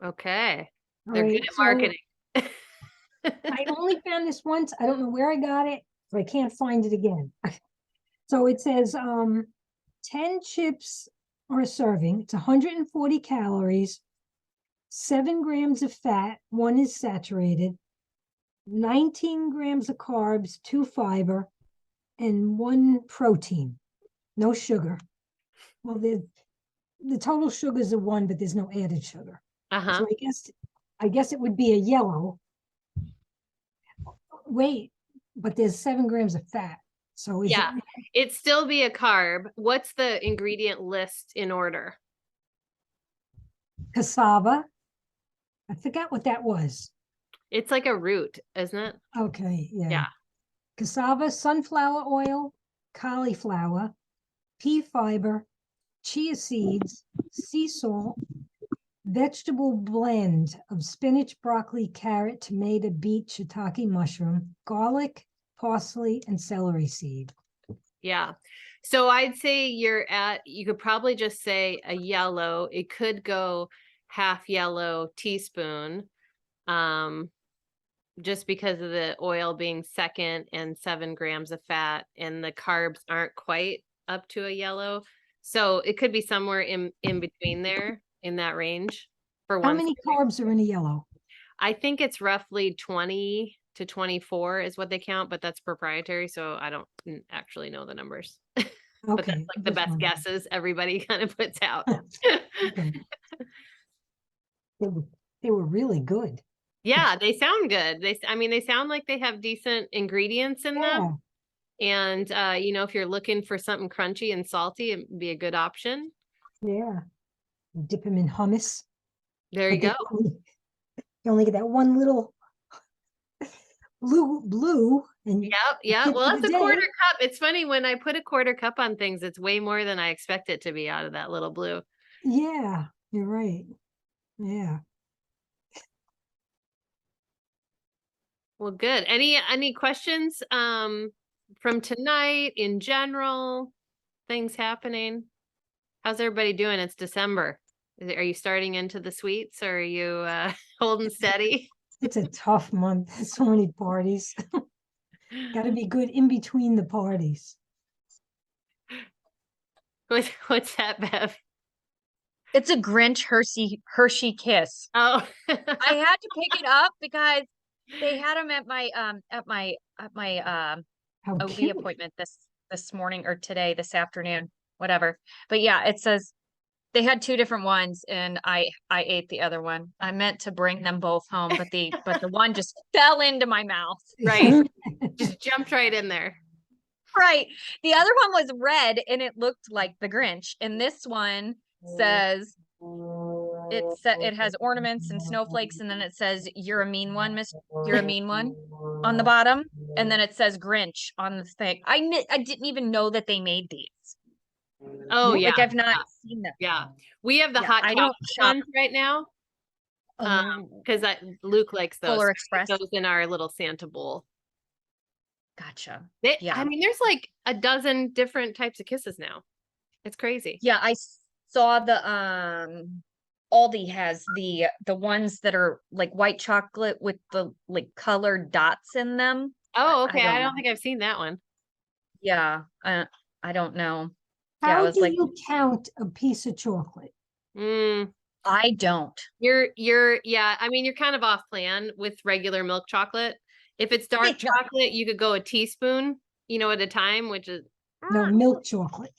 Okay. All They're good right, at so marketing. I only found this once. I don't know where I got it, so I can't find it again. So it says 10 chips are a serving. It's 140 calories, 7 grams of fat, 1 is saturated, 19 grams of carbs, 2 fiber, and 1 protein. No sugar. Well, the total sugars are 1, but there's no added sugar. Uh-huh. So I guess it would be a yellow. Wait, but there's 7 grams of fat. So is Yeah. It'd still be a carb. What's the ingredient list in order? cassava? I forgot what that was. It's like a root, isn't it? Okay, yeah. Yeah. Cassava, sunflower oil, cauliflower, pea fiber, chia seeds, sea salt, vegetable blend of spinach, broccoli, carrot, tomato, beet, shiitake mushroom, garlic, parsley, and celery seed. Yeah. So I'd say you could probably just say a yellow. It could go half yellow teaspoon. Just because of the oil being second and 7 grams of fat, and the carbs aren't quite up to a yellow. So it could be somewhere in between there in that range for How one. many carbs are in a yellow? I think it's roughly 20 to 24 is what they count, but that's proprietary. So I don't actually know the numbers. But that's Okay. like the just best wondering. guesses everybody kind of puts out. Okay. They were really good. Yeah, they sound good. I mean, they sound like they have decent ingredients in them. And if you're looking for something crunchy and salty, it'd be a good option. Yeah. Dip them in hummus. There you But go. You only get that one little blue and Yeah. it Well, for that's the a quarter day. cup. It's funny when I put a quarter cup on things, it's way more than I expect it to be out of that little blue. Yeah, you're right. Yeah. Well, good. Any questions from tonight in general? Things happening? How's everybody doing? It's December. Are you starting into the sweets, or are you holding steady? It's a tough month. So many parties. Got to be good in between the parties. What's that, Bev? It's a Grinch Hershey kiss. Oh, I had to pick it up because they had them at my How OB cute. appointment this morning or today, this afternoon, whatever. But yeah, it says They had two different ones and I ate the other one. I meant to bring them both home, but the one just fell into my mouth. Right. Just jumped right in there. Right. The other one was red and it looked like the Grinch. And this one says it has ornaments and snowflakes, and then it says you're a mean one, miss, you're a mean one on the bottom, and then it says Grinch on the thing. I didn't even know that they made these. Oh yeah. Like I've not seen them. Yeah. We have the Yeah, hot I don't chocolate shop- ones right now. Because Luke likes those. Polar so Express. Those in our little Santa bowl. Gotcha. I Yeah. mean, there's like a dozen different types of kisses now. It's crazy. Yeah, I saw the Aldi has the ones that are like white chocolate with the like colored dots in them. Oh, I okay. don't I don't know. think I've seen that one. Yeah, I don't know. Yeah, it How was do like you count a piece of chocolate? Mm, I don't. yeah, I mean, you're kind of off plan with regular milk chocolate. If it's dark Yeah. chocolate, you could go a teaspoon, at a time, which is No, milk chocolate.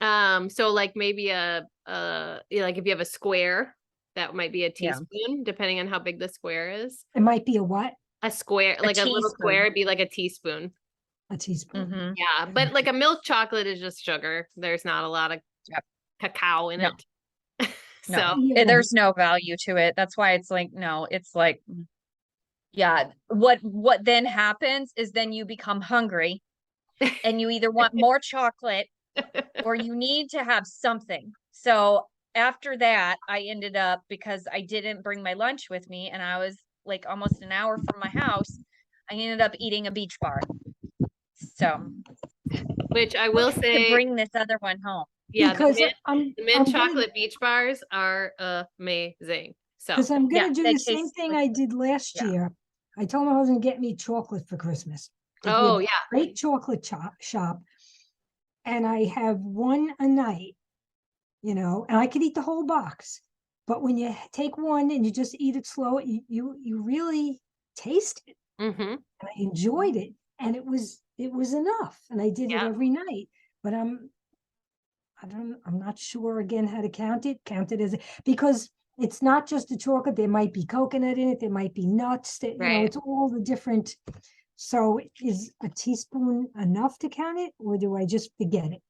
so like maybe like if you have a square, that might be a Yeah. teaspoon, depending on how big the square is. It might be a what? A square, like a little teaspoon. square, it'd be like a teaspoon. A teaspoon. Mhm. Yeah, but like a milk chocolate is just sugar. There's not a lot of Yep. cacao in No. it. No. So Yeah. There's no value to it. That's why it's like, no, it's like, yeah. What then happens is then you become hungry and you either want more chocolate or you need to have something. So after that, I ended up, because I didn't bring my lunch with me and I was like almost an hour from my house, I ended up eating a Beach Bar. So which I will to say, bring this other one home. yeah, Because the I'm mint gonna- chocolate beach bars are amazing. So Because I'm Yeah, gonna do they the same taste thing like- I did last yeah. year. I told my husband, get me chocolate for Christmas. 'Cause we have oh a yeah. Great chocolate shop. And I have one a night, and I could eat the whole box. But when you take one and you just eat it slow, you really taste it. Mm-hmm. And I enjoyed it. And it was enough. And I did it Yeah. every night. But I'm not sure again how to count it. Count it because it's not just the chocolate. There might be coconut in it. There might be nuts. Right. It's all the different. So is a teaspoon enough to count it, or do I just forget it?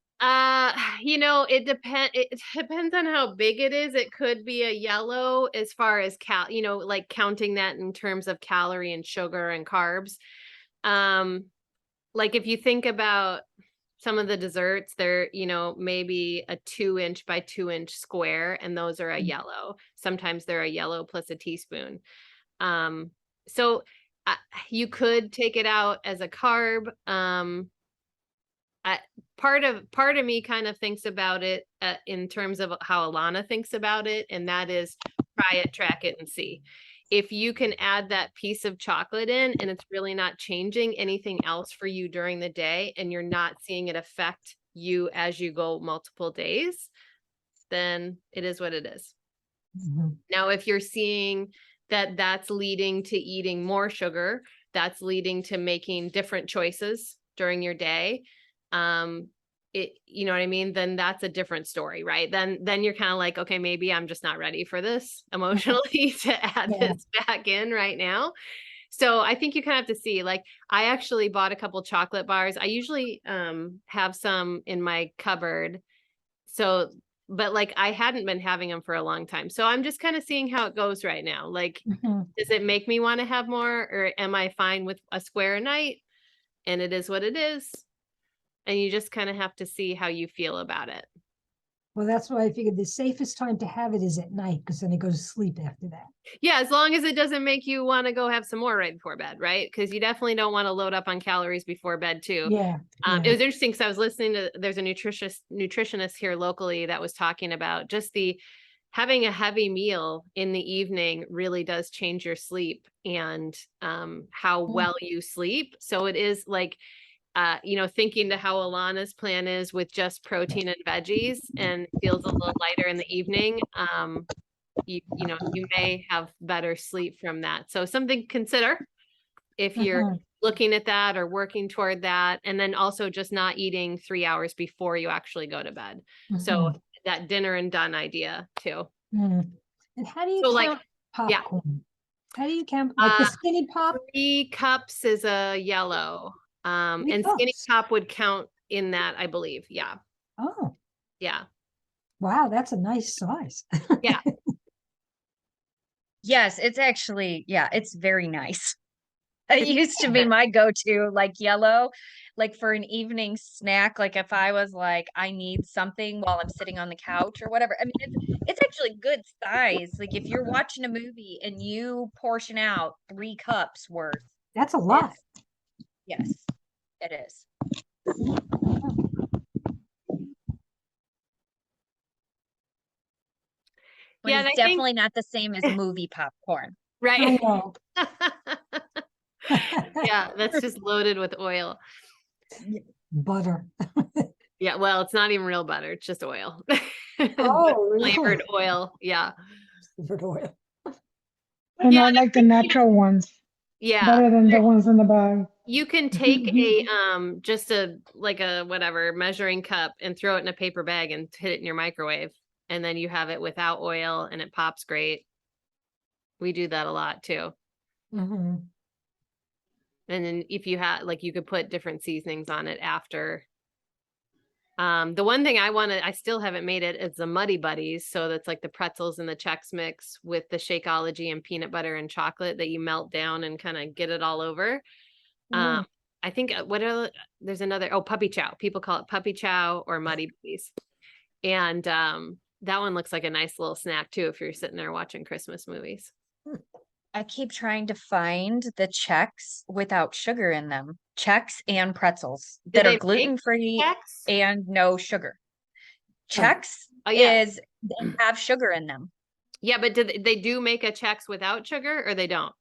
It depends on how big it is. It could be a yellow as far as like counting that in terms of calorie and sugar and carbs. Like if you think about some of the desserts, they're, maybe a 2-inch by 2-inch square, and those are a yellow. Sometimes they're a yellow plus a teaspoon. So you could take it out as a carb. Part of me kind of thinks about it in terms of how Alana thinks about it, and that is try it, track it, and see. If you can add that piece of chocolate in and it's really not changing anything else for you during the day, and you're not seeing it affect you as you go multiple days, then it is what it is. Mhm. Now, if you're seeing that that's leading to eating more sugar, that's leading to making different choices during your day, you know what I mean? Then that's a different story, right? Then you're kind of like, okay, maybe I'm just not ready for this emotionally to add Yeah. this back in right now. So I think you kind of have to see, like, I actually bought a couple chocolate bars. I usually have some in my cupboard. So, but like I hadn't been having them for a long time. So I'm just kind of seeing how it goes right now. Like, Mhm. does it make me want to have more, or am I fine with a square a night? And it is what it is. And you just kind of have to see how you feel about it. Well, that's why I figured the safest time to have it is at night, because then it goes to sleep after that. Yeah, as long as it doesn't make you want to go have some more right before bed, right? Because you definitely don't want to load up on calories before bed too. Yeah. It yeah. was interesting because I was listening to, there's a nutritionist here locally that was talking about just having a heavy meal in the evening really does change your sleep and how well you sleep. So it is like, thinking to how Alana's plan is with just protein and veggies and feels a little lighter in the evening. You may have better sleep from that. So something to consider if you're looking at that or working toward that. And then also just not eating 3 hours before you actually go to bed. So that dinner and done idea too. Mm. And how do you So, like, count yeah. popcorn? How do you count, like the Uh, skinny pop? 3 cups is a yellow. 3 And skinny cups? pop would count in that, I believe. Yeah. Oh, Yeah. wow, that's a nice size. Yeah. Yes, it's actually, yeah, it's very nice. It used to be my go-to, like yellow, like for an evening snack. Like if I was like, I need something while I'm sitting on the couch or whatever. I mean, it's actually good size. Like if you're watching a movie and you portion out 3 cups worth, That's a lot. yes, it is. But Yeah, it's and I think definitely not the same as movie popcorn. I right. know. Yeah, that's just loaded with oil. Butter. Yeah, well, it's not even real butter, it's just oil. Oh, really? Flavored oil. Yeah. Flavored oil. And Yeah, I and I like the think, natural ones yeah. better than the ones in the bag. You can take a just a like a whatever measuring cup and throw it in a paper bag and hit it in your microwave, and then you have it without oil and it pops great. We do that a lot too. Mhm. And then if you had like you could put different seasonings on it after. The one thing I still haven't made it is the Muddy Buddies. So that's like the pretzels and the Chex Mix with the Shakeology and peanut butter and chocolate that you melt down and kind of get it all over. Mm. I think there's another, Puppy Chow. People call it Puppy Chow or Muddy Buddies. And that one looks like a nice little snack too if you're sitting there watching Christmas movies. I keep trying to find the Chex without sugar in them. Chex and pretzels Do that they are make gluten-free Chex? and no sugar. Chex Oh yeah. they have sugar in them. Yeah, but they do make a Chex without sugar or they don't?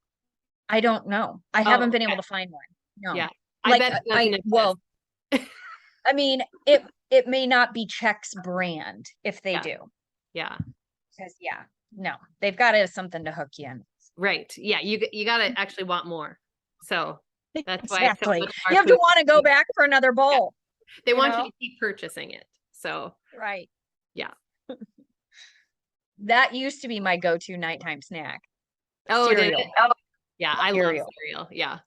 I don't know. I Oh, haven't been able okay. to find one. No. Yeah. I Like bet it doesn't exist. well, I mean, it may not be Chex brand if they Yeah. do. Yeah. Because no, they've got to have something to hook you in. Right. Yeah, you gotta actually want more. So that's why it's so Exactly. much You have to food. want to go back for another bowl. They want you know? to keep purchasing it. So Right. yeah. That used to be my go-to nighttime snack. Oh, did Cereal. it? Yeah, I love Cereal. cereal. Yeah.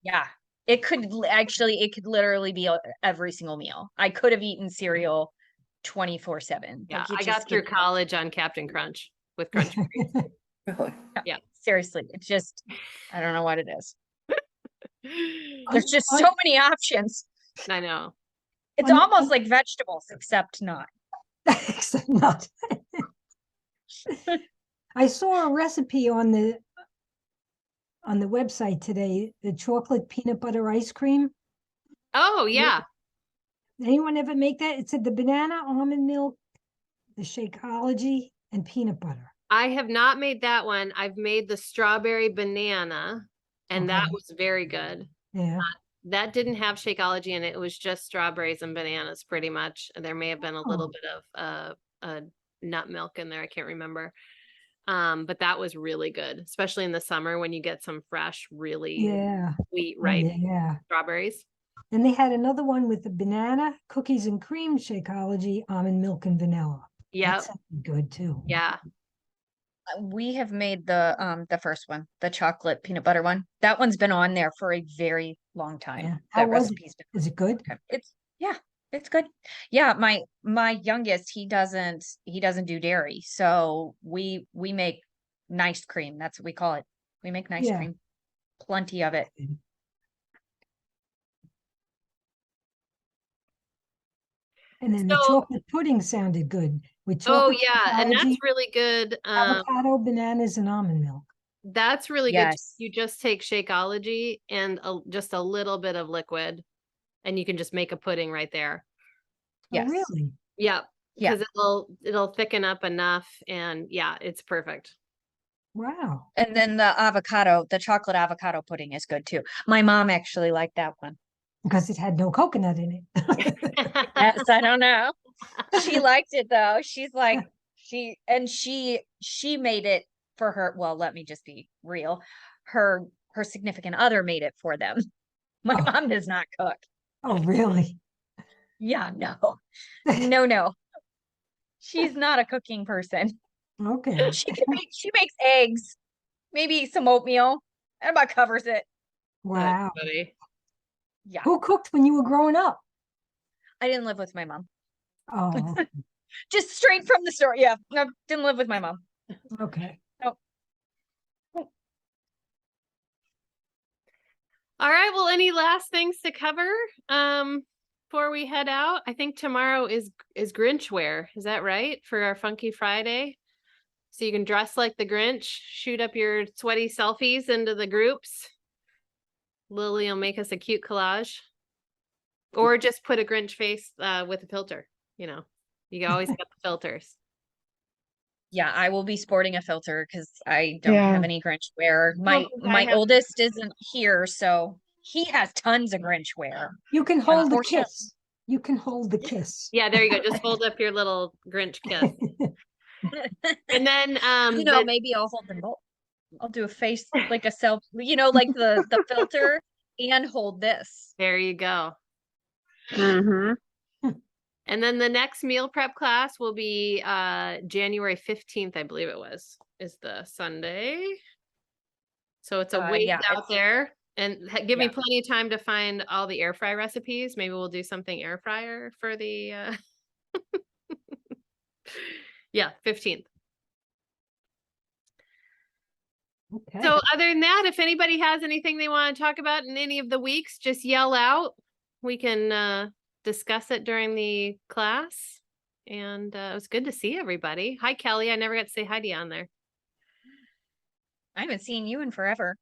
Yeah. It could literally be every single meal. I could have eaten cereal 24/7. Yeah. Like, you I just got through get- college on Captain Crunch with Crunch Berries. Really? Seriously, it's just, I don't know what it is. There's just so many options. I know. It's I'm- almost like vegetables, except not. Except not. I saw a recipe on the website today, the chocolate peanut butter ice cream. Oh yeah. Anyone ever make that? It said the banana, almond milk, the Shakeology, and peanut butter. I have not made that one. I've made the strawberry banana, and that Okay. was very good. Yeah. That didn't have Shakeology in it. It was just strawberries and bananas pretty much. There may have been a little Oh. bit of nut milk in there. I can't remember. But that was really good, especially in the summer when you get some fresh, really Yeah. sweet, Oh, ripe yeah. strawberries. And they had another one with the banana, cookies and cream Shakeology, almond milk and vanilla. Yeah. That sounded good too. Yeah. We have made the first one, the chocolate peanut butter one. That one's been on there for a very long time. Yeah. That How was it? recipe's been Is it good? it's good. Yeah, my youngest, he doesn't do dairy. So we make nice cream. That's what we call it. We make nice Yeah. cream. Plenty of it. And then the So- chocolate pudding sounded good with Oh chocolate yeah, and that's Shakeology, really good. avocado, bananas, and almond milk. That's really good. Yes. You just take Shakeology and just a little bit of liquid, and you can just make a pudding right there. Oh, Yes. really? Yep. Yeah. Because it'll thicken up enough, and yeah, it's perfect. Wow. And then the chocolate avocado pudding is good too. My mom actually liked that one. Because it had no coconut in it. Yes, I don't know. She liked it though. She's like, she made it for her. Well, let me just be real. Her significant other made it for them. My Oh. mom does not cook. Oh, really? Yeah, no. No. She's not a cooking person. Okay. She makes eggs, maybe some oatmeal, and about covers it. Wow. That's funny. Yeah. Who cooked when you were growing up? I didn't live with my mom. Oh, Just straight from the store. Yeah. No, didn't live with my mom. okay. All right. Well, any last things to cover before we head out? I think tomorrow is Grinch wear. Is that right? For our Funky Friday. So you can dress like the Grinch, shoot up your sweaty selfies into the groups. Lily will make us a cute collage. Or just put a Grinch face with a filter. You know, you always got the filters. Yeah, I will be sporting a filter because I don't Yeah. have any Grinch wear. Well, 'cause I My have- oldest isn't here, so he has tons of Grinch wear. You can hold the Unfortunately- kiss. You can hold the kiss. Yeah, there you go. Just hold up your little Grinch kiss. And then You know, maybe I'll hold them both. I'll do a face like a self, like the filter and hold this. there you go. Mm-hmm. And then the next meal prep class will be January 15th, I believe it is the Sunday. So it's a ways Yeah, out it's- there. And give me Yeah. plenty of time to find all the air fry recipes. Maybe we'll do something air fryer for the yeah, 15th. Okay. So other than that, if anybody has anything they want to talk about in any of the weeks, just yell out. We can discuss it during the class. And it was good to see everybody. Hi, Kelly. I never got to say hi to you on there. I haven't seen you in forever.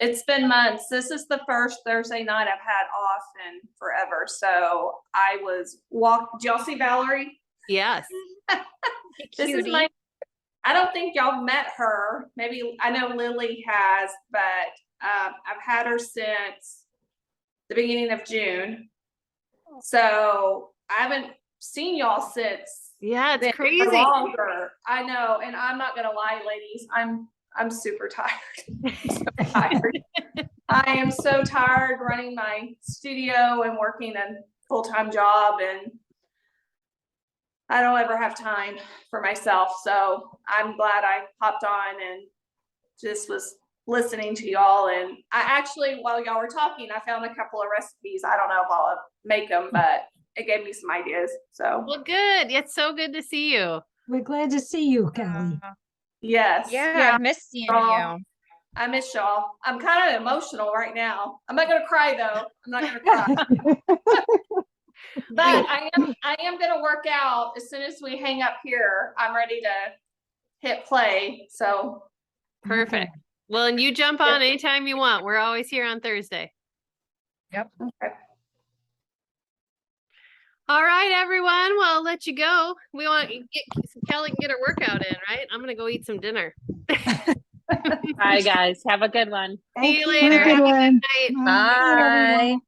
It's been months. This is the first Thursday night I've had off in forever. So I was did y'all see Valerie? Yes. This is I don't think y'all met her. Maybe I know Lily has, but I've had her since the beginning of June. So I haven't seen y'all since Yeah, it's then, or crazy. longer. I know, and I'm not gonna lie, ladies, I'm super tired. So tired. I am so tired running my studio and working a full-time job, and I don't ever have time for myself. So I'm glad I hopped on and just was listening to y'all. And I actually, while y'all were talking, I found a couple of recipes. I don't know if I'll make them, but it gave me some ideas. So Well, good. It's so good to see you. We're glad to see you, Kelly. yes. Yeah, I've missed seeing Y'all. you. I miss y'all. I'm kind of emotional right now. I'm not gonna cry though. I'm not gonna cry. But I am gonna work out as soon as we hang up here. I'm ready to hit play. So Perfect. Well, and you jump on anytime you want. We're always here on Thursday. Yep. okay. All right, everyone. Well, I'll let you go. We want Kelly can get her workout in, right? I'm gonna go eat some dinner. Bye, guys. Have a good one. See you Thank later. Have a good Have a one. good night. Bye. Bye. everyone.